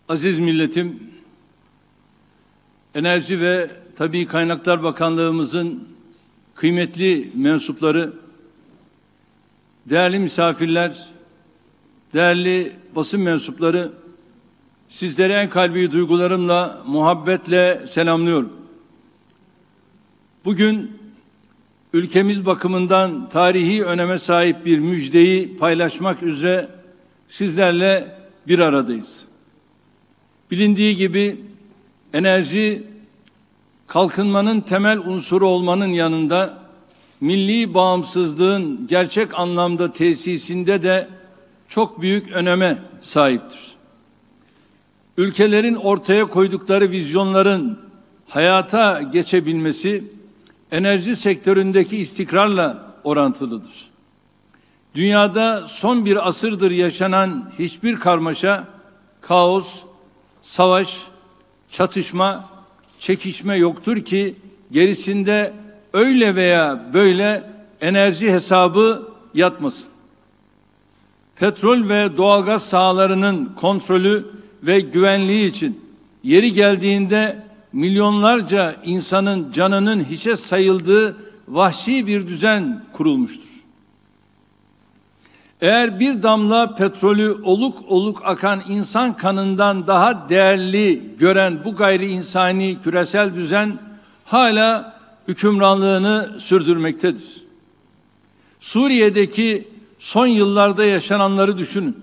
Aziz milletim, Enerji ve Tabii Kaynaklar Bakanlığımızın kıymetli mensupları, değerli misafirler, değerli basın mensupları, sizleri en kalbi duygularımla, muhabbetle selamlıyorum. Bugün ülkemiz bakımından tarihi öneme sahip bir müjdeyi paylaşmak üzere sizlerle bir aradayız. Bilindiği gibi enerji, kalkınmanın temel unsuru olmanın yanında milli bağımsızlığın gerçek anlamda tesisinde de çok büyük öneme sahiptir. Ülkelerin ortaya koydukları vizyonların hayata geçebilmesi enerji sektöründeki istikrarla orantılıdır. Dünyada son bir asırdır yaşanan hiçbir karmaşa, kaos, savaş, çatışma, çekişme yoktur ki gerisinde öyle veya böyle enerji hesabı yatmasın. Petrol ve doğalgaz sahalarının kontrolü ve güvenliği için yeri geldiğinde milyonlarca insanın canının hiçe sayıldığı vahşi bir düzen kurulmuştur. Eğer bir damla petrolü oluk oluk akan insan kanından daha değerli gören bu gayri insani küresel düzen hala hükümranlığını sürdürmektedir. Suriye'deki son yıllarda yaşananları düşünün.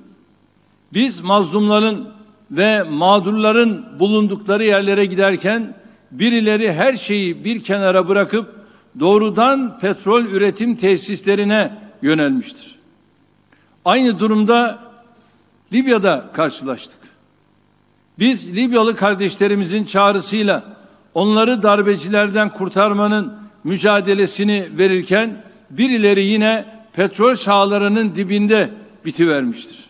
Biz mazlumların ve mağdurların bulundukları yerlere giderken birileri her şeyi bir kenara bırakıp doğrudan petrol üretim tesislerine yönelmiştir. Aynı durumda Libya'da karşılaştık. Biz Libyalı kardeşlerimizin çağrısıyla onları darbecilerden kurtarmanın mücadelesini verirken birileri yine petrol sahalarının dibinde bitivermiştir.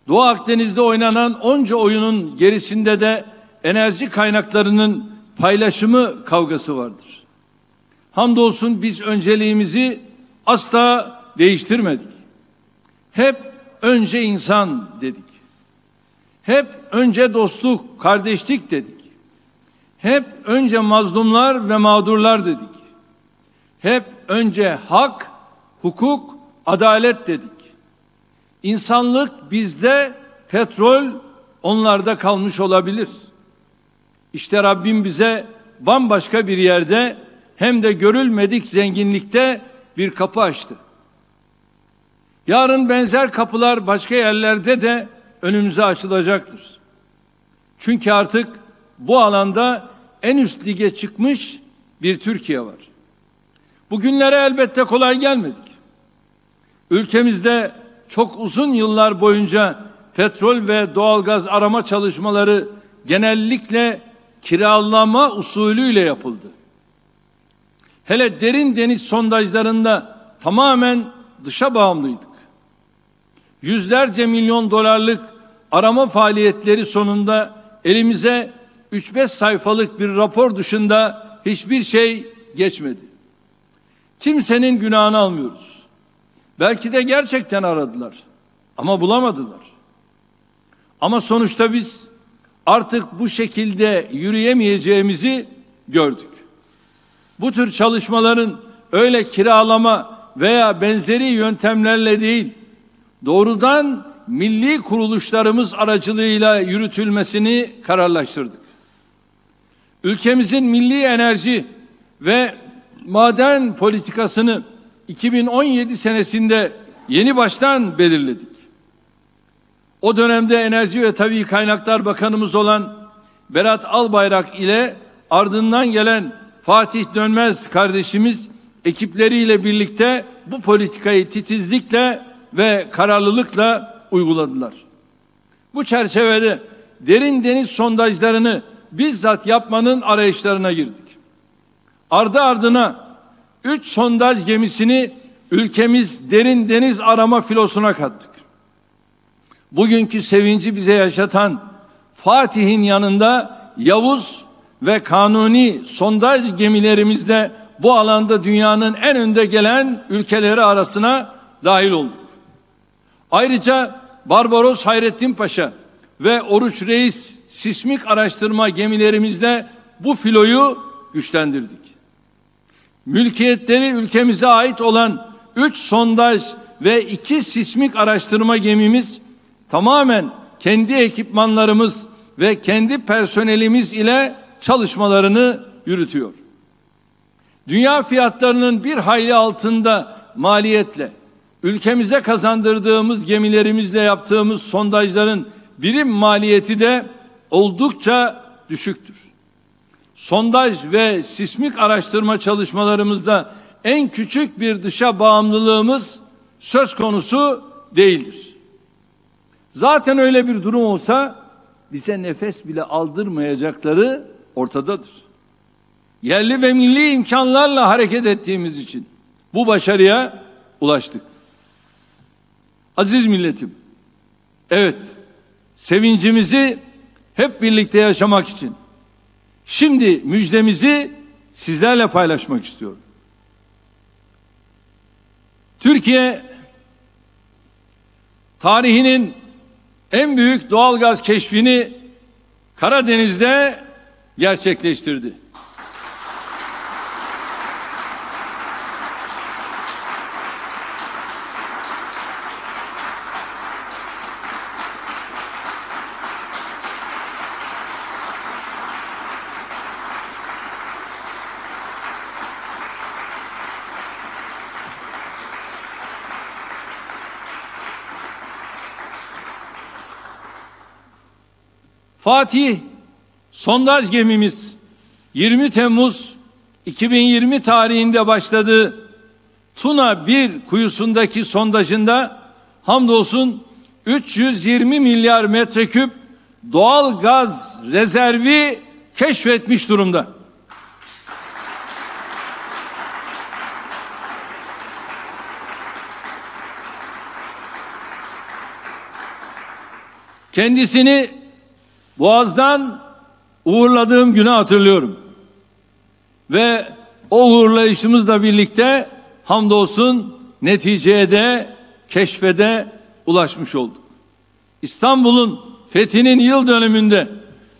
Doğu Akdeniz'de oynanan onca oyunun gerisinde de enerji kaynaklarının paylaşımı kavgası vardır. Hamdolsun biz önceliğimizi asla değiştirmedik. Hep önce insan dedik. Hep önce dostluk, kardeşlik dedik. Hep önce mazlumlar ve mağdurlar dedik. Hep önce hak, hukuk, adalet dedik. İnsanlık bizde, petrol onlarda kalmış olabilir. İşte Rabbim bize bambaşka bir yerde hem de görülmedik zenginlikte bir kapı açtı. Yarın benzer kapılar başka yerlerde de önümüze açılacaktır. Çünkü artık bu alanda en üst lige çıkmış bir Türkiye var. Bugünlere elbette kolay gelmedik. Ülkemizde çok uzun yıllar boyunca petrol ve doğalgaz arama çalışmaları genellikle kiralama usulüyle yapıldı. Hele derin deniz sondajlarında tamamen dışa bağımlıydık. Yüzlerce milyon dolarlık arama faaliyetleri sonunda elimize 3-5 sayfalık bir rapor dışında hiçbir şey geçmedi. Kimsenin günahını almıyoruz. Belki de gerçekten aradılar ama bulamadılar. Ama sonuçta biz artık bu şekilde yürüyemeyeceğimizi gördük. Bu tür çalışmaların öyle kiralama veya benzeri yöntemlerle değil, doğrudan milli kuruluşlarımız aracılığıyla yürütülmesini kararlaştırdık. Ülkemizin milli enerji ve maden politikasını 2017 senesinde yeni baştan belirledik. O dönemde Enerji ve Tabii Kaynaklar Bakanımız olan Berat Albayrak ile ardından gelen Fatih Dönmez kardeşimiz ekipleriyle birlikte bu politikayı titizlikle ve kararlılıkla uyguladılar. Bu çerçevede derin deniz sondajlarını bizzat yapmanın arayışlarına girdik. Ardı ardına 3 sondaj gemisini ülkemiz derin deniz arama filosuna kattık. Bugünkü sevinci bize yaşatan Fatih'in yanında Yavuz ve Kanuni sondaj gemilerimizde bu alanda dünyanın en önde gelen ülkeleri arasına dahil olduk. Ayrıca Barbaros Hayrettin Paşa, ve Oruç Reis sismik araştırma gemilerimizle bu filoyu güçlendirdik. Mülkiyetleri ülkemize ait olan 3 sondaj ve 2 sismik araştırma gemimiz tamamen kendi ekipmanlarımız ve kendi personelimiz ile çalışmalarını yürütüyor. Dünya fiyatlarının bir hayli altında maliyetle ülkemize kazandırdığımız gemilerimizle yaptığımız sondajların birim maliyeti de oldukça düşüktür. Sondaj ve sismik araştırma çalışmalarımızda en küçük bir dışa bağımlılığımız söz konusu değildir. Zaten öyle bir durum olsa bize nefes bile aldırmayacakları ortadadır. Yerli ve milli imkanlarla hareket ettiğimiz için bu başarıya ulaştık. Aziz milletim, evet, sevincimizi hep birlikte yaşamak için şimdi müjdemizi sizlerle paylaşmak istiyorum. Türkiye tarihinin en büyük doğalgaz keşfini Karadeniz'de gerçekleştirdi. Fatih sondaj gemimiz 20 Temmuz 2020 tarihinde başladığı Tuna 1 kuyusundaki sondajında hamdolsun 320 milyar metreküp doğal gaz rezervi keşfetmiş durumda. Kendisini Boğaz'dan uğurladığım günü hatırlıyorum. Ve o uğurlayışımızla birlikte hamdolsun neticeye de keşfede ulaşmış olduk. İstanbul'un fethinin yıl dönümünde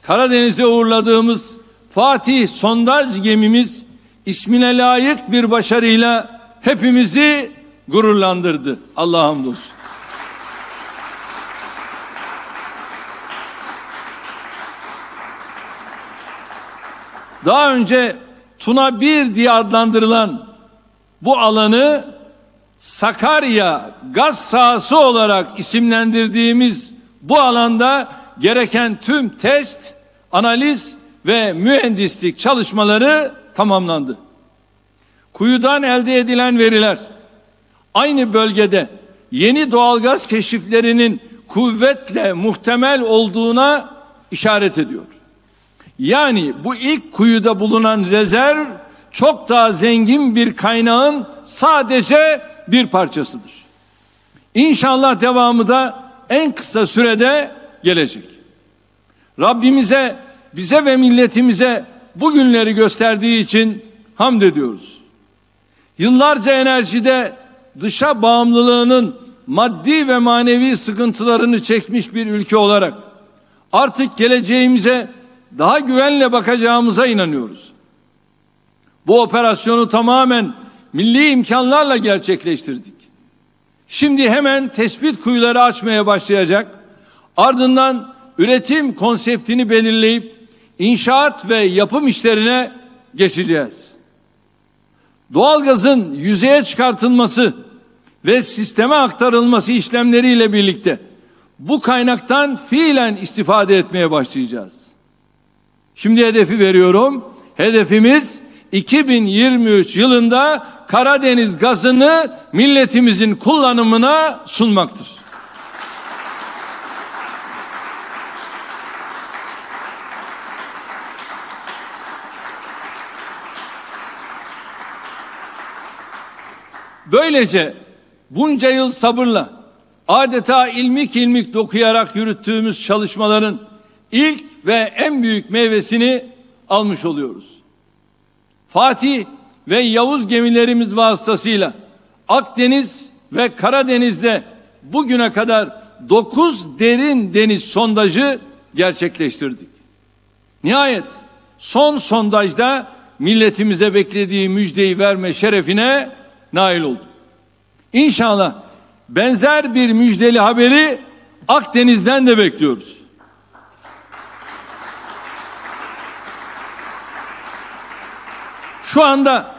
Karadeniz'e uğurladığımız Fatih sondaj gemimiz ismine layık bir başarıyla hepimizi gururlandırdı. Allah'a hamdolsun. Daha önce Tuna 1 diye adlandırılan bu alanı Sakarya gaz sahası olarak isimlendirdiğimiz bu alanda gereken tüm test, analiz ve mühendislik çalışmaları tamamlandı. Kuyudan elde edilen veriler aynı bölgede yeni doğalgaz keşiflerinin kuvvetle muhtemel olduğuna işaret ediyor. Yani bu ilk kuyuda bulunan rezerv çok daha zengin bir kaynağın sadece bir parçasıdır. İnşallah devamı da en kısa sürede gelecek. Rabbimize, bize ve milletimize bu günleri gösterdiği için hamd ediyoruz. Yıllarca enerjide dışa bağımlılığının maddi ve manevi sıkıntılarını çekmiş bir ülke olarak artık geleceğimize daha güvenle bakacağımıza inanıyoruz. Bu operasyonu tamamen milli imkanlarla gerçekleştirdik. Şimdi hemen tespit kuyuları açmaya başlayacak. Ardından üretim konseptini belirleyip inşaat ve yapım işlerine geçeceğiz. Doğalgazın yüzeye çıkartılması ve sisteme aktarılması işlemleriyle birlikte bu kaynaktan fiilen istifade etmeye başlayacağız. Şimdi hedefi veriyorum. Hedefimiz 2023 yılında Karadeniz gazını milletimizin kullanımına sunmaktır. Böylece bunca yıl sabırla adeta ilmik ilmik dokuyarak yürüttüğümüz çalışmaların ilk ve en büyük meyvesini almış oluyoruz. Fatih ve Yavuz gemilerimiz vasıtasıyla Akdeniz ve Karadeniz'de bugüne kadar 9 derin deniz sondajı gerçekleştirdik. Nihayet son sondajda milletimize beklediği müjdeyi verme şerefine nail olduk. İnşallah benzer bir müjdeli haberi Akdeniz'den de bekliyoruz. Şu anda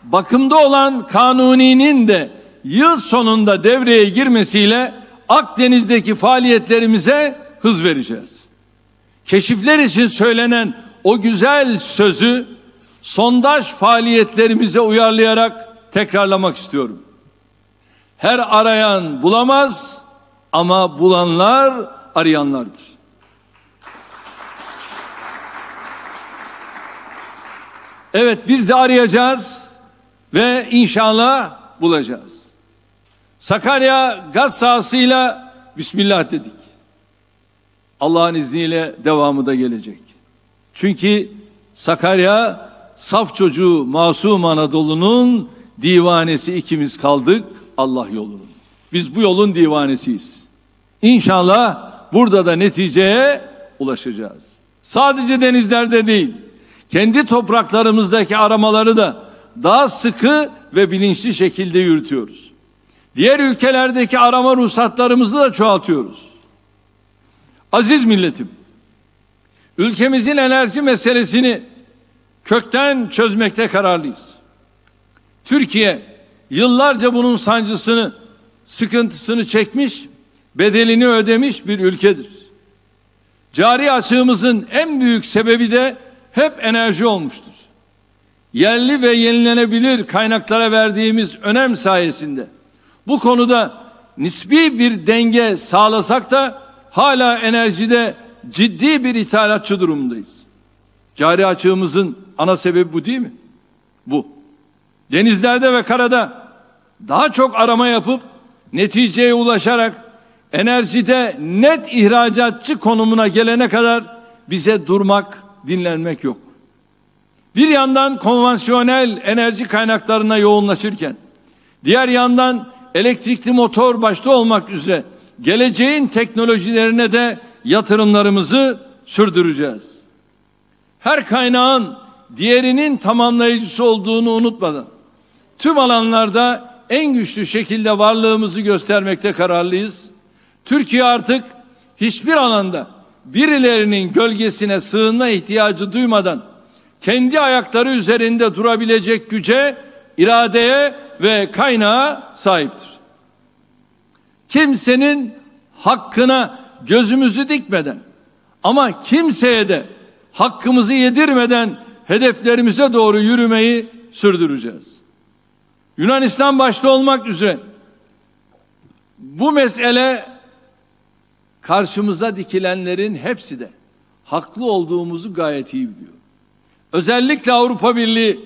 bakımda olan Kanuni'nin de yıl sonunda devreye girmesiyle Akdeniz'deki faaliyetlerimize hız vereceğiz. Keşifler için söylenen o güzel sözü sondaj faaliyetlerimize uyarlayarak tekrarlamak istiyorum. Her arayan bulamaz ama bulanlar arayanlardır. Evet, biz de arayacağız ve inşallah bulacağız. Sakarya gaz sahasıyla Bismillah dedik. Allah'ın izniyle devamı da gelecek. Çünkü Sakarya saf çocuğu masum Anadolu'nun divanesi ikimiz kaldık Allah yolunun. Biz bu yolun divanesiyiz. İnşallah burada da neticeye ulaşacağız. Sadece denizlerde değil, kendi topraklarımızdaki aramaları da daha sıkı ve bilinçli şekilde yürütüyoruz. Diğer ülkelerdeki arama ruhsatlarımızı da çoğaltıyoruz. Aziz milletim, ülkemizin enerji meselesini kökten çözmekte kararlıyız. Türkiye yıllarca bunun sancısını, sıkıntısını çekmiş, bedelini ödemiş bir ülkedir. Cari açığımızın en büyük sebebi de hep enerji olmuştur. Yerli ve yenilenebilir kaynaklara verdiğimiz önem sayesinde bu konuda nispi bir denge sağlasak da hala enerjide ciddi bir ithalatçı durumundayız. Cari açığımızın ana sebebi bu değil mi? Bu. Denizlerde ve karada daha çok arama yapıp neticeye ulaşarak enerjide net ihracatçı konumuna gelene kadar bize durmak, dinlenmek yok. Bir yandan konvansiyonel enerji kaynaklarına yoğunlaşırken, diğer yandan elektrikli motor başta olmak üzere geleceğin teknolojilerine de yatırımlarımızı sürdüreceğiz. Her kaynağın diğerinin tamamlayıcısı olduğunu unutmadan tüm alanlarda en güçlü şekilde varlığımızı göstermekte kararlıyız. Türkiye artık hiçbir alanda birilerinin gölgesine sığınma ihtiyacı duymadan kendi ayakları üzerinde durabilecek güce, iradeye ve kaynağa sahiptir. Kimsenin hakkına gözümüzü dikmeden ama kimseye de hakkımızı yedirmeden hedeflerimize doğru yürümeyi sürdüreceğiz. Yunanistan başta olmak üzere bu mesele karşımıza dikilenlerin hepsi de haklı olduğumuzu gayet iyi biliyor. Özellikle Avrupa Birliği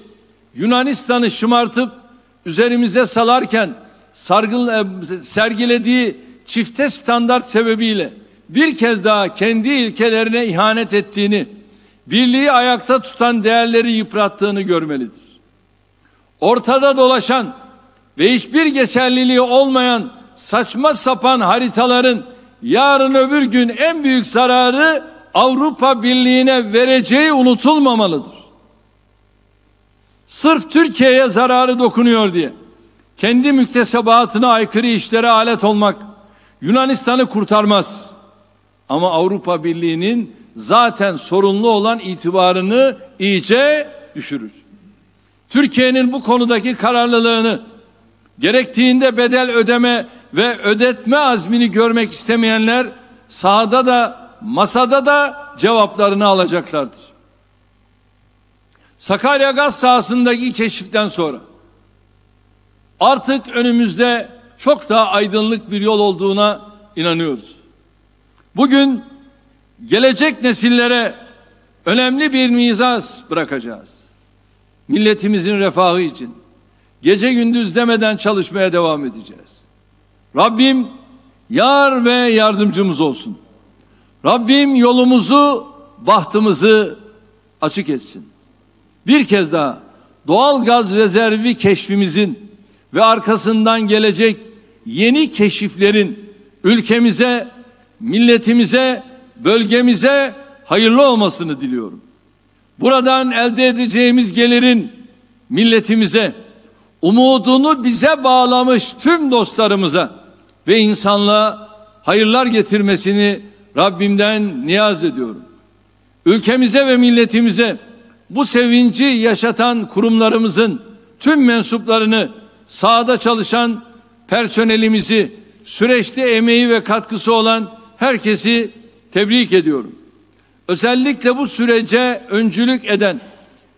Yunanistan'ı şımartıp üzerimize salarken sergilediği çifte standart sebebiyle bir kez daha kendi ilkelerine ihanet ettiğini, birliği ayakta tutan değerleri yıprattığını görmelidir. Ortada dolaşan ve hiçbir geçerliliği olmayan saçma sapan haritaların yarın öbür gün en büyük zararı Avrupa Birliği'ne vereceği unutulmamalıdır. Sırf Türkiye'ye zararı dokunuyor diye kendi müktesebatına aykırı işlere alet olmak Yunanistan'ı kurtarmaz. Ama Avrupa Birliği'nin zaten sorunlu olan itibarını iyice düşürür. Türkiye'nin bu konudaki kararlılığını, gerektiğinde bedel ödeme ve ödetme azmini görmek istemeyenler sahada da masada da cevaplarını alacaklardır. Sakarya gaz sahasındaki keşiften sonra artık önümüzde çok daha aydınlık bir yol olduğuna inanıyoruz. Bugün gelecek nesillere önemli bir miras bırakacağız. Milletimizin refahı için gece gündüz demeden çalışmaya devam edeceğiz. Rabbim yar ve yardımcımız olsun. Rabbim yolumuzu, bahtımızı açık etsin. Bir kez daha doğal gaz rezervi keşfimizin ve arkasından gelecek yeni keşiflerin ülkemize, milletimize, bölgemize hayırlı olmasını diliyorum. Buradan elde edeceğimiz gelirin milletimize, umudunu bize bağlamış tüm dostlarımıza ve insanlığa hayırlar getirmesini Rabbimden niyaz ediyorum. Ülkemize ve milletimize bu sevinci yaşatan kurumlarımızın tüm mensuplarını, sahada çalışan personelimizi, süreçte emeği ve katkısı olan herkesi tebrik ediyorum. Özellikle bu sürece öncülük eden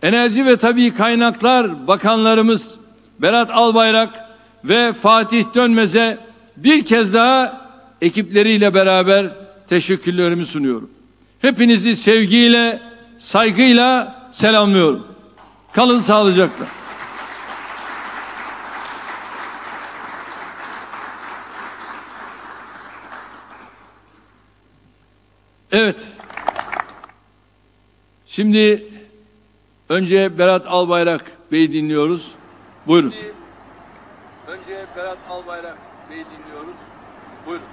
Enerji ve Tabii Kaynaklar Bakanlarımız Berat Albayrak ve Fatih Dönmez'e bir kez daha ekipleriyle beraber teşekkürlerimi sunuyorum. Hepinizi sevgiyle, saygıyla selamlıyorum. Kalın sağlıcakla. Evet. Şimdi önce Berat Albayrak Bey'i dinliyoruz. Buyurun. Önce Berat Albayrak Bey'i dinliyoruz. Buyurun.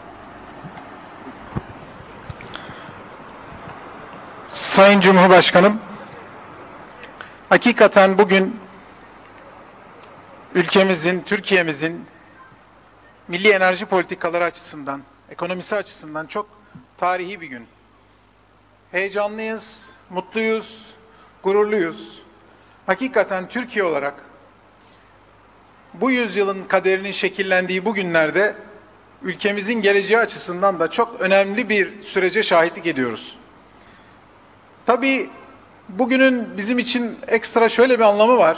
Sayın Cumhurbaşkanım, hakikaten bugün ülkemizin, Türkiye'mizin milli enerji politikaları açısından, ekonomisi açısından çok tarihi bir gün. Heyecanlıyız, mutluyuz, gururluyuz. Hakikaten Türkiye olarak bu yüzyılın kaderinin şekillendiği bu günlerde ülkemizin geleceği açısından da çok önemli bir sürece şahitlik ediyoruz. Tabii bugünün bizim için ekstra şöyle bir anlamı var.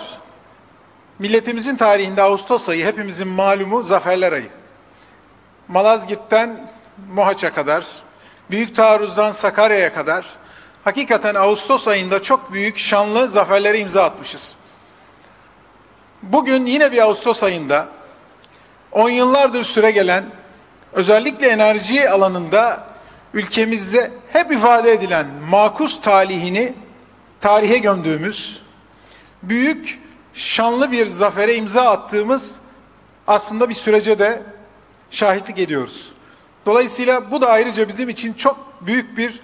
Milletimizin tarihinde Ağustos ayı hepimizin malumu zaferler ayı. Malazgirt'ten Mohaç'a kadar, Büyük Taarruz'dan Sakarya'ya kadar hakikaten Ağustos ayında çok büyük şanlı zaferlere imza atmışız. Bugün yine bir Ağustos ayında 10 yıllardır süre gelen özellikle enerji alanında ülkemizde hep ifade edilen makus talihini tarihe gömdüğümüz, büyük şanlı bir zafere imza attığımız aslında bir sürece de şahitlik ediyoruz. Dolayısıyla bu da ayrıca bizim için çok büyük bir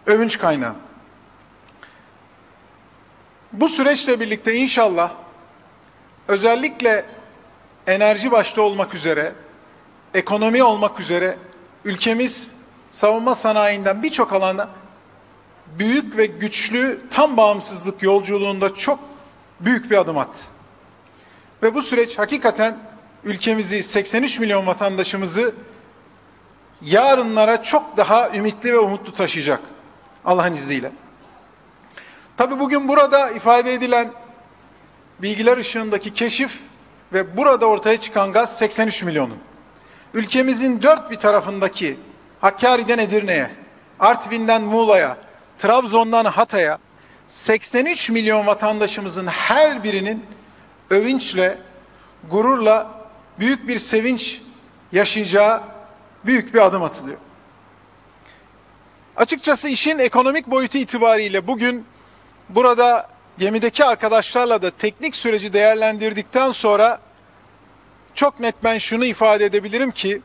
övünç kaynağı. Bu süreçle birlikte inşallah özellikle enerji başta olmak üzere, ekonomi olmak üzere ülkemiz savunma sanayinden birçok alanda büyük ve güçlü tam bağımsızlık yolculuğunda çok büyük bir adım attı. Ve bu süreç hakikaten ülkemizi, 83 milyon vatandaşımızı yarınlara çok daha ümitli ve umutlu taşıyacak Allah'ın izniyle. Tabii bugün burada ifade edilen bilgiler ışığındaki keşif ve burada ortaya çıkan gaz 83 milyonun. Ülkemizin dört bir tarafındaki Hakkari'den Edirne'ye, Artvin'den Muğla'ya, Trabzon'dan Hatay'a 83 milyon vatandaşımızın her birinin övünçle, gururla büyük bir sevinç yaşayacağı büyük bir adım atılıyor. Açıkçası işin ekonomik boyutu itibariyle bugün burada gemideki arkadaşlarla da teknik süreci değerlendirdikten sonra çok net ben şunu ifade edebilirim ki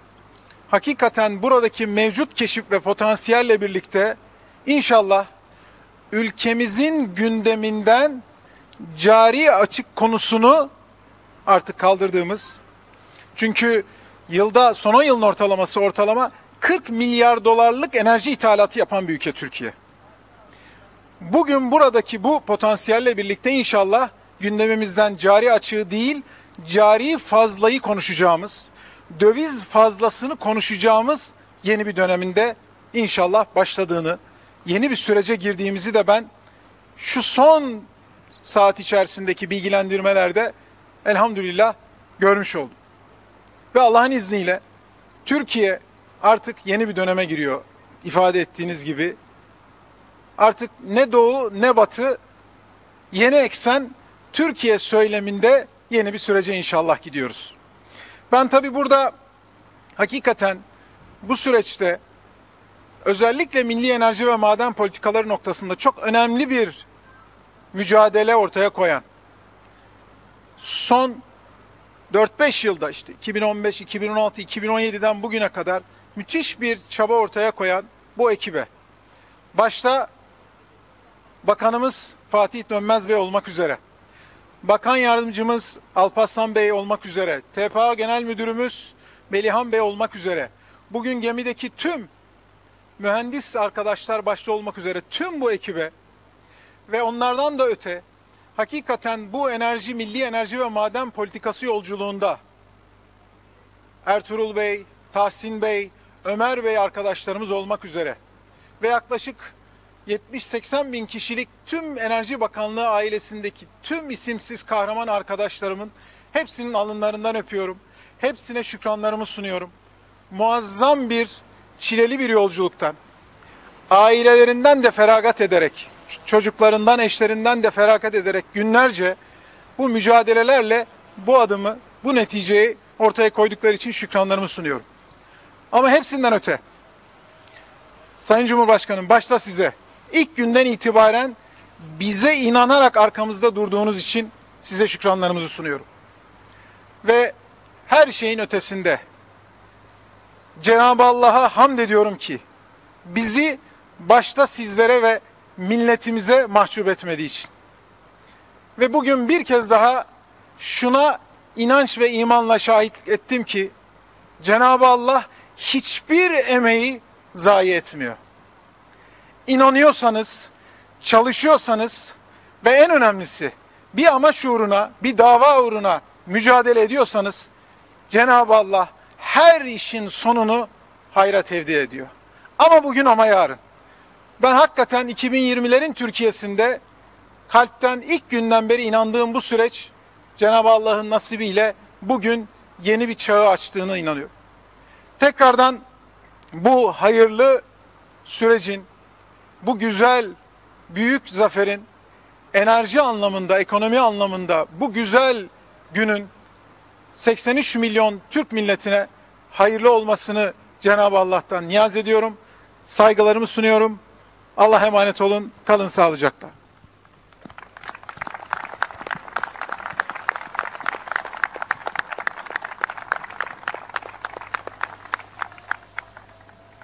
hakikaten buradaki mevcut keşif ve potansiyelle birlikte inşallah ülkemizin gündeminden cari açık konusunu artık kaldırdığımız, çünkü yılda son 10 yılın ortalama 40 milyar dolarlık enerji ithalatı yapan bir ülke Türkiye. Bugün buradaki bu potansiyelle birlikte inşallah gündemimizden cari açığı değil, cari fazlayı konuşacağımız, döviz fazlasını konuşacağımız yeni bir döneminde inşallah başladığını, yeni bir sürece girdiğimizi de ben şu son saat içerisindeki bilgilendirmelerde elhamdülillah görmüş oldum. Ve Allah'ın izniyle Türkiye artık yeni bir döneme giriyor. İfade ettiğiniz gibi artık ne doğu ne batı, yeni eksen Türkiye söyleminde yeni bir sürece inşallah gidiyoruz. Ben tabii burada hakikaten bu süreçte özellikle milli enerji ve maden politikaları noktasında çok önemli bir mücadele ortaya koyan, son 4-5 yılda işte 2015, 2016, 2017'den bugüne kadar müthiş bir çaba ortaya koyan bu ekibe, başta Bakanımız Fatih Dönmez Bey olmak üzere, Bakan Yardımcımız Alparslan Bey olmak üzere, TPA Genel Müdürümüz Melihan Bey olmak üzere, bugün gemideki tüm mühendis arkadaşlar başta olmak üzere tüm bu ekibe ve onlardan da öte hakikaten bu milli enerji ve maden politikası yolculuğunda Ertuğrul Bey, Tahsin Bey, Ömer Bey arkadaşlarımız olmak üzere ve yaklaşık 70-80 bin kişilik tüm Enerji Bakanlığı ailesindeki tüm isimsiz kahraman arkadaşlarımın hepsinin alınlarından öpüyorum. Hepsine şükranlarımı sunuyorum. Muazzam bir, çileli bir yolculuktan, ailelerinden de feragat ederek, çocuklarından, eşlerinden de feragat ederek günlerce bu mücadelelerle bu adımı, bu neticeyi ortaya koydukları için şükranlarımı sunuyorum. Ama hepsinden öte, Sayın Cumhurbaşkanım, başta size, ilk günden itibaren bize inanarak arkamızda durduğunuz için size şükranlarımızı sunuyorum. Ve her şeyin ötesinde Cenab-ı Allah'a hamd ediyorum ki bizi başta sizlere ve milletimize mahcup etmediği için. Ve bugün bir kez daha şuna inanç ve imanla şahit ettim ki Cenab-ı Allah hiçbir emeği zayi etmiyor. İnanıyorsanız, çalışıyorsanız ve en önemlisi bir amaç uğruna, bir dava uğruna mücadele ediyorsanız Cenab-ı Allah her işin sonunu hayra tevdi ediyor. Ama bugün ama yarın. Ben hakikaten 2020'lerin Türkiye'sinde kalpten ilk günden beri inandığım bu süreç Cenab-ı Allah'ın nasibiyle bugün yeni bir çağı açtığına inanıyorum. Tekrardan bu hayırlı sürecin, bu güzel, büyük zaferin enerji anlamında, ekonomi anlamında bu güzel günün 83 milyon Türk milletine hayırlı olmasını Cenab-ı Allah'tan niyaz ediyorum. Saygılarımı sunuyorum. Allah'a emanet olun. Kalın sağlıcakla.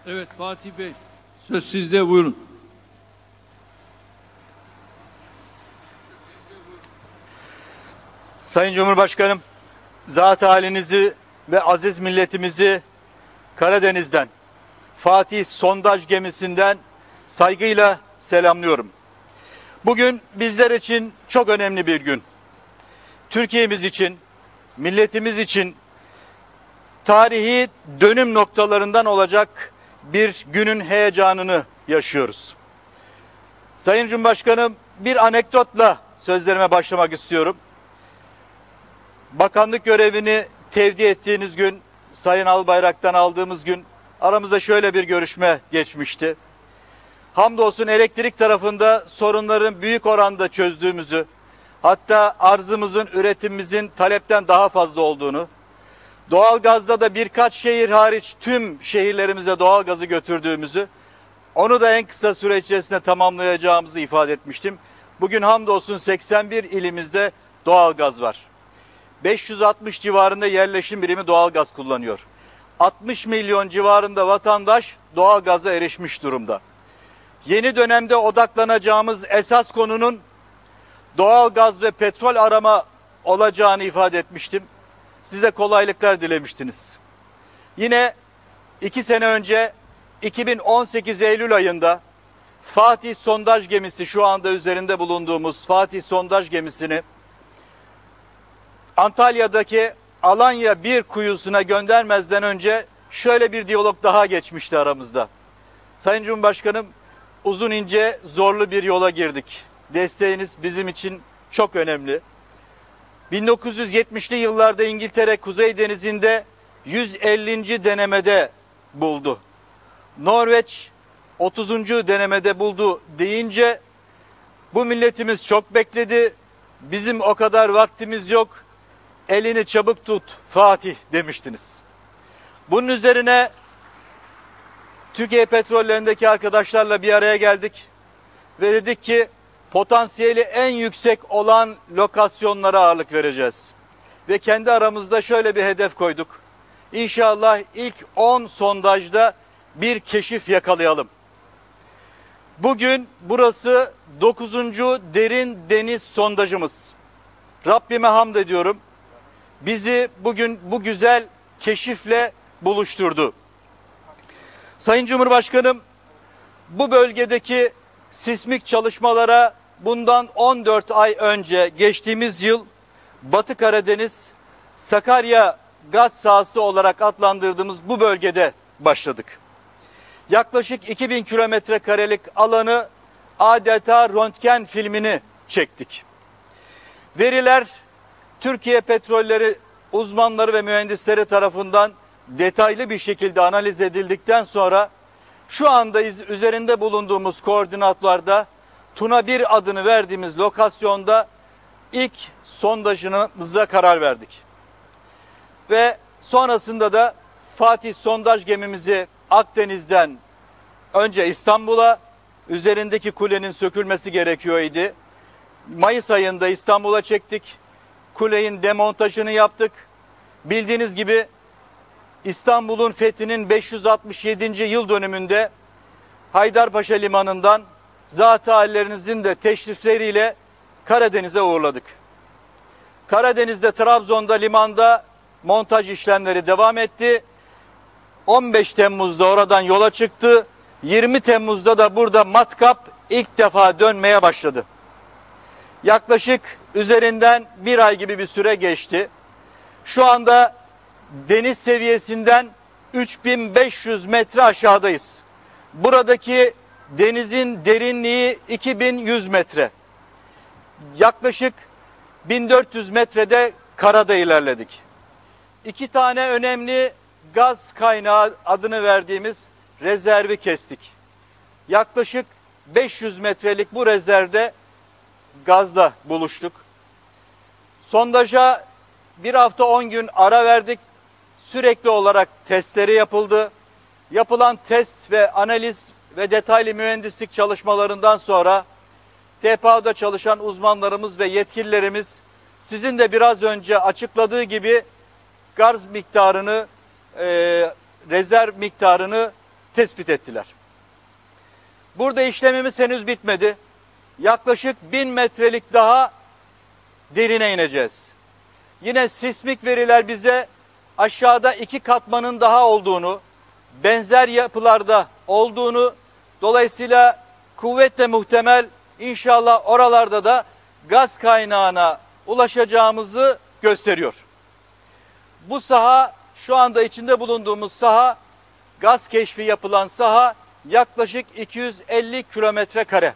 Evet Fatih Bey, söz sizde, buyurun. Sayın Cumhurbaşkanım, zat halinizi ve aziz milletimizi Karadeniz'den, Fatih sondaj gemisinden saygıyla selamlıyorum. Bugün bizler için çok önemli bir gün. Türkiye'miz için, milletimiz için tarihi dönüm noktalarından olacak bir günün heyecanını yaşıyoruz. Sayın Cumhurbaşkanım, bir anekdotla sözlerime başlamak istiyorum. Bakanlık görevini tevdi ettiğiniz gün, Sayın Albayrak'tan aldığımız gün aramızda şöyle bir görüşme geçmişti. Hamdolsun elektrik tarafında sorunların büyük oranda çözdüğümüzü, hatta arzımızın, üretimimizin talepten daha fazla olduğunu, doğalgazda da birkaç şehir hariç tüm şehirlerimize doğalgazı götürdüğümüzü, onu da en kısa süre içerisinde tamamlayacağımızı ifade etmiştim. Bugün hamdolsun 81 ilimizde doğalgaz var. 560 civarında yerleşim birimi doğalgaz kullanıyor. 60 milyon civarında vatandaş doğalgaza erişmiş durumda. Yeni dönemde odaklanacağımız esas konunun doğalgaz ve petrol arama olacağını ifade etmiştim. Size kolaylıklar dilemiştiniz. Yine 2 sene önce 2018 Eylül ayında Fatih sondaj gemisi, şu anda üzerinde bulunduğumuz Fatih sondaj gemisini Antalya'daki Alanya 1 kuyusuna göndermezden önce şöyle bir diyalog daha geçmişti aramızda. Sayın Cumhurbaşkanım, uzun ince zorlu bir yola girdik. Desteğiniz bizim için çok önemli. 1970'li yıllarda İngiltere Kuzey Denizi'nde 150. denemede buldu. Norveç 30. denemede buldu deyince bu milletimiz çok bekledi. Bizim o kadar vaktimiz yok. Elini çabuk tut Fatih demiştiniz. Bunun üzerine Türkiye Petrollerindeki arkadaşlarla bir araya geldik ve dedik ki potansiyeli en yüksek olan lokasyonlara ağırlık vereceğiz. Ve kendi aramızda şöyle bir hedef koyduk. İnşallah ilk 10 sondajda bir keşif yakalayalım. Bugün burası 9. derin deniz sondajımız. Rabbime hamd ediyorum. Bizi bugün bu güzel keşifle buluşturdu. Sayın Cumhurbaşkanım, bu bölgedeki sismik çalışmalara bundan 14 ay önce geçtiğimiz yıl Batı Karadeniz Sakarya gaz sahası olarak adlandırdığımız bu bölgede başladık. Yaklaşık 2000 kilometre karelik alanı adeta röntgen filmini çektik. Veriler Türkiye Petrolleri uzmanları ve mühendisleri tarafından detaylı bir şekilde analiz edildikten sonra şu anda üzerinde bulunduğumuz koordinatlarda Tuna 1 adını verdiğimiz lokasyonda ilk sondajımıza karar verdik. Ve sonrasında da Fatih sondaj gemimizi Akdeniz'den önce İstanbul'a, üzerindeki kulenin sökülmesi gerekiyor idi. Mayıs ayında İstanbul'a çektik. Kuleyin demontajını yaptık. Bildiğiniz gibi İstanbul'un fethinin 567. yıl dönümünde Haydarpaşa Limanı'ndan zat-ı hallerinizin de teşrifleriyle Karadeniz'e uğurladık. Karadeniz'de, Trabzon'da, limanda montaj işlemleri devam etti. 15 Temmuz'da oradan yola çıktı. 20 Temmuz'da da burada matkap ilk defa dönmeye başladı. Yaklaşık üzerinden bir ay gibi bir süre geçti. Şu anda deniz seviyesinden 3500 metre aşağıdayız. Buradaki denizin derinliği 2100 metre. Yaklaşık 1400 metrede karada ilerledik. 2 tane önemli gaz kaynağı adını verdiğimiz rezervi kestik. Yaklaşık 500 metrelik bu rezervde gazla buluştuk. Sondaja bir hafta 10 gün ara verdik. Sürekli olarak testleri yapıldı. Yapılan test ve analiz ve detaylı mühendislik çalışmalarından sonra TPA'da çalışan uzmanlarımız ve yetkililerimiz sizin de biraz önce açıkladığı gibi gaz miktarını, rezerv miktarını tespit ettiler. Burada işlemimiz henüz bitmedi. Yaklaşık 1000 metrelik daha derine ineceğiz. Yine sismik veriler bize aşağıda 2 katmanın daha olduğunu, benzer yapılarda olduğunu, dolayısıyla kuvvetle muhtemel inşallah oralarda da gaz kaynağına ulaşacağımızı gösteriyor. Bu saha, şu anda içinde bulunduğumuz saha, gaz keşfi yapılan saha yaklaşık 250 kilometre kare.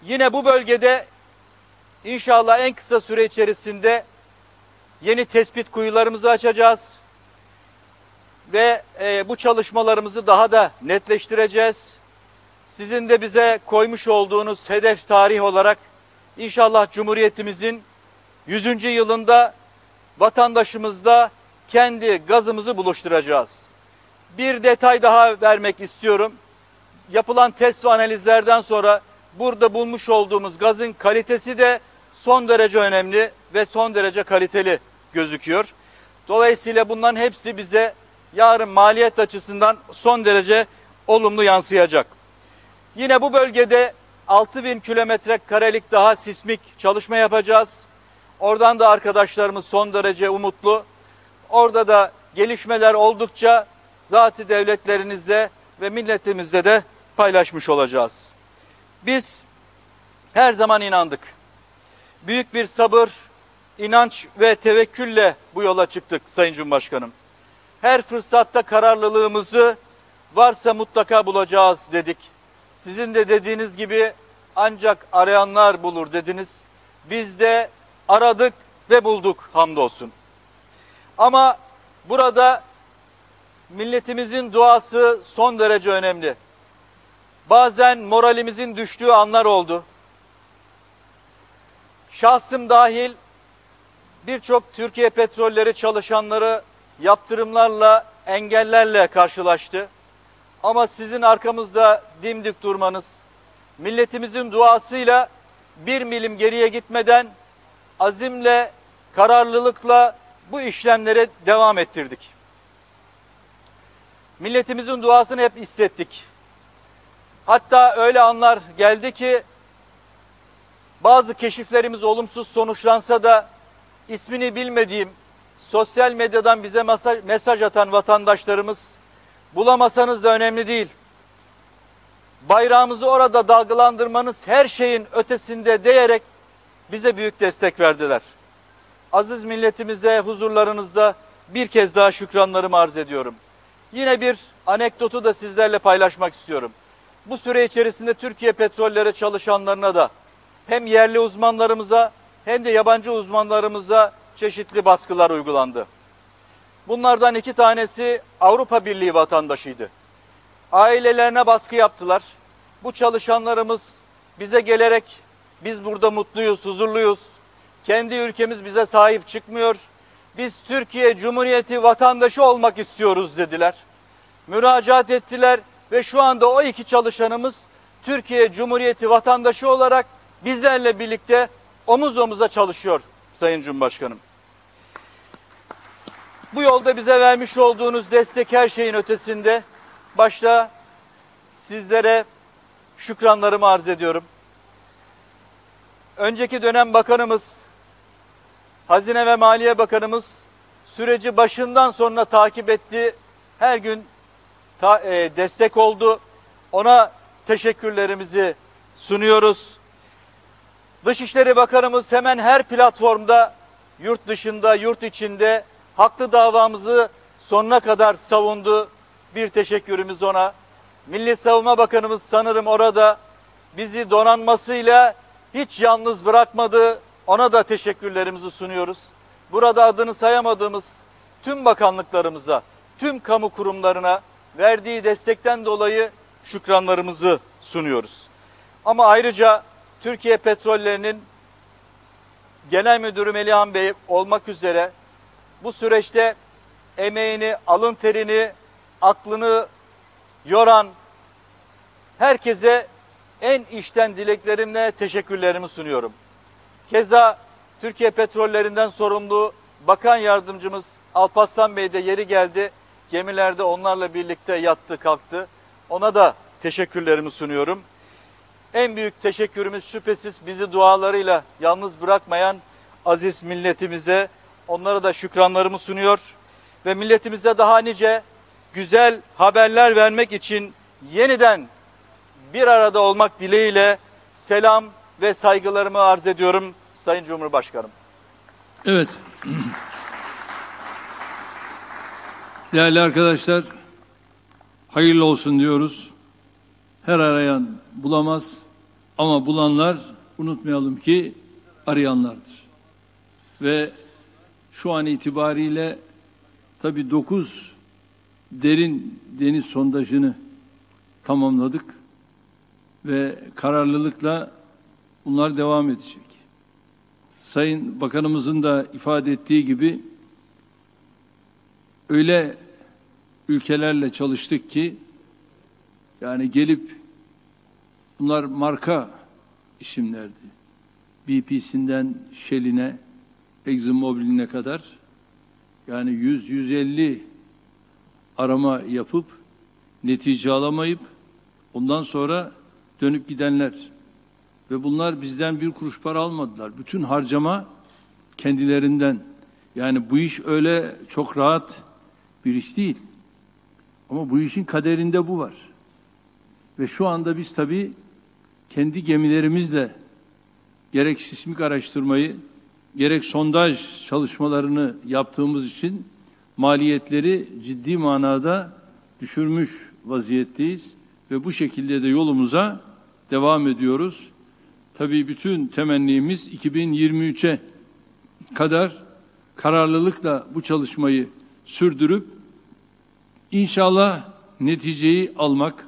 Yine bu bölgede inşallah en kısa süre içerisinde yeni tespit kuyularımızı açacağız. Ve bu çalışmalarımızı daha da netleştireceğiz. Sizin de bize koymuş olduğunuz hedef tarih olarak inşallah Cumhuriyetimizin 100. yılında vatandaşımızla kendi gazımızı buluşturacağız. Bir detay daha vermek istiyorum. Yapılan test ve analizlerden sonra burada bulmuş olduğumuz gazın kalitesi de son derece önemli ve son derece kaliteli gözüküyor. Dolayısıyla bunların hepsi bize yarın maliyet açısından son derece olumlu yansıyacak. Yine bu bölgede 6000 kilometre karelik daha sismik çalışma yapacağız. Oradan da arkadaşlarımız son derece umutlu. Orada da gelişmeler oldukça zat-ı devletlerinizle ve milletimizle de paylaşmış olacağız. Biz her zaman inandık. Büyük bir sabır, inanç ve tevekkülle bu yola çıktık Sayın Cumhurbaşkanım. Her fırsatta kararlılığımızı varsa mutlaka bulacağız dedik. Sizin de dediğiniz gibi ancak arayanlar bulur dediniz. Biz de aradık ve bulduk hamdolsun. Ama burada milletimizin duası son derece önemli. Bazen moralimizin düştüğü anlar oldu. Şahsım dahil birçok Türkiye Petrolleri çalışanları yaptırımlarla, engellerle karşılaştı. Ama sizin arkamızda dimdik durmanız, milletimizin duasıyla bir milim geriye gitmeden azimle, kararlılıkla bu işlemlere devam ettirdik. Milletimizin duasını hep hissettik. Hatta öyle anlar geldi ki bazı keşiflerimiz olumsuz sonuçlansa da ismini bilmediğim sosyal medyadan bize mesaj atan vatandaşlarımız, bulamasanız da önemli değil, bayrağımızı orada dalgalandırmanız her şeyin ötesinde diyerek bize büyük destek verdiler. Aziz milletimize huzurlarınızda bir kez daha şükranlarımı arz ediyorum. Yine bir anekdotu da sizlerle paylaşmak istiyorum. Bu süre içerisinde Türkiye Petrolleri çalışanlarına da hem yerli uzmanlarımıza hem de yabancı uzmanlarımıza çeşitli baskılar uygulandı. Bunlardan 2 tanesi Avrupa Birliği vatandaşıydı. Ailelerine baskı yaptılar. Bu çalışanlarımız bize gelerek biz burada mutluyuz, huzurluyuz. Kendi ülkemiz bize sahip çıkmıyor. Biz Türkiye Cumhuriyeti vatandaşı olmak istiyoruz dediler. Müracaat ettiler ve şu anda o 2 çalışanımız Türkiye Cumhuriyeti vatandaşı olarak bizlerle birlikte omuz omuza çalışıyor Sayın Cumhurbaşkanım. Bu yolda bize vermiş olduğunuz destek her şeyin ötesinde. Başta sizlere şükranlarımı arz ediyorum. Önceki dönem bakanımız, Hazine ve Maliye Bakanımız süreci başından sonuna takip etti. Her gün destek oldu. Ona teşekkürlerimizi sunuyoruz. Dışişleri Bakanımız hemen her platformda, yurt dışında, yurt içinde haklı davamızı sonuna kadar savundu. Bir teşekkürümüz ona. Milli Savunma Bakanımız sanırım orada bizi donanmasıyla hiç yalnız bırakmadı. Ona da teşekkürlerimizi sunuyoruz. Burada adını sayamadığımız tüm bakanlıklarımıza, tüm kamu kurumlarına verdiği destekten dolayı şükranlarımızı sunuyoruz. Ama ayrıca Türkiye Petrolleri'nin Genel Müdürü Melihan Bey olmak üzere bu süreçte emeğini, alın terini, aklını yoran herkese en içten dileklerimle teşekkürlerimi sunuyorum. Keza Türkiye Petrolleri'nden sorumlu Bakan Yardımcımız Alparslan Bey de yeri geldi. Gemilerde onlarla birlikte yattı kalktı. Ona da teşekkürlerimi sunuyorum. En büyük teşekkürümüz şüphesiz bizi dualarıyla yalnız bırakmayan aziz milletimize. Onlara da şükranlarımı sunuyor. Ve milletimize daha nice güzel haberler vermek için yeniden bir arada olmak dileğiyle selam ve saygılarımı arz ediyorum Sayın Cumhurbaşkanım. Evet. Değerli arkadaşlar, hayırlı olsun diyoruz. Her arayan bulamaz ama bulanlar unutmayalım ki arayanlardır. Ve şu an itibariyle tabii 9 derin deniz sondajını tamamladık ve kararlılıkla bunlar devam edecek. Sayın Bakanımızın da ifade ettiği gibi öyle ülkelerle çalıştık ki yani gelip bunlar marka isimlerdi. BP'sinden Shell'ine, ExxonMobil'ine kadar yani 100-150 arama yapıp netice alamayıp ondan sonra dönüp gidenler ve bunlar bizden bir kuruş para almadılar. Bütün harcama kendilerinden. Yani bu iş öyle çok rahat bir iş değil. Ama bu işin kaderinde bu var. Ve şu anda biz tabii kendi gemilerimizle gerek sismik araştırmayı, gerek sondaj çalışmalarını yaptığımız için maliyetleri ciddi manada düşürmüş vaziyetteyiz. Ve bu şekilde de yolumuza devam ediyoruz. Tabii bütün temennimiz 2023'e kadar kararlılıkla bu çalışmayı sürdürüp inşallah neticeyi almak.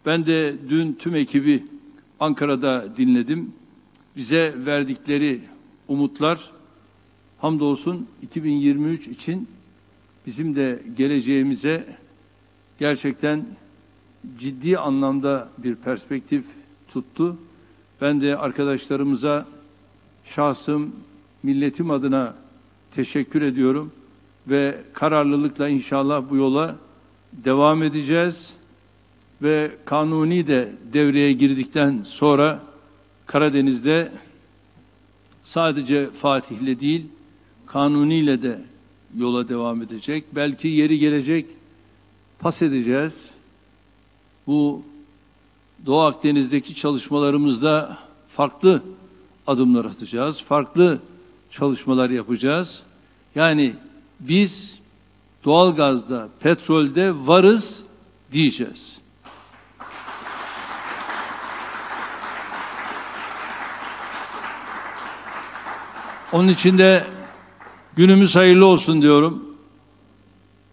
Ben de dün tüm ekibi Ankara'da dinledim. Bize verdikleri umutlar hamdolsun 2023 için bizim de geleceğimize gerçekten ciddi anlamda bir perspektif tuttu. Ben de arkadaşlarımıza şahsım, milletim adına teşekkür ediyorum ve kararlılıkla inşallah bu yola devam edeceğiz ve Kanuni de devreye girdikten sonra Karadeniz'de sadece Fatih'le değil, Kanuni'yle de yola devam edecek. Belki yeri gelecek pas edeceğiz. Bu Doğu Akdeniz'deki çalışmalarımızda farklı adımlar atacağız. Farklı çalışmalar yapacağız. Yani biz doğalgazda, petrolde varız diyeceğiz. Onun için de günümüz hayırlı olsun diyorum.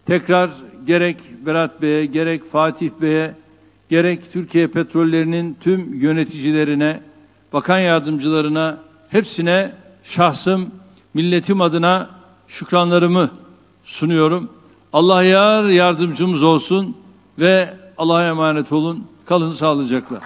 Tekrar gerek Berat Bey'e, gerek Fatih Bey'e, gerek Türkiye Petrollerinin tüm yöneticilerine, bakan yardımcılarına, hepsine şahsım, milletim adına şükranlarımı sunuyorum. Allah yardımcımız olsun ve Allah'a emanet olun. Kalın sağlıcakla.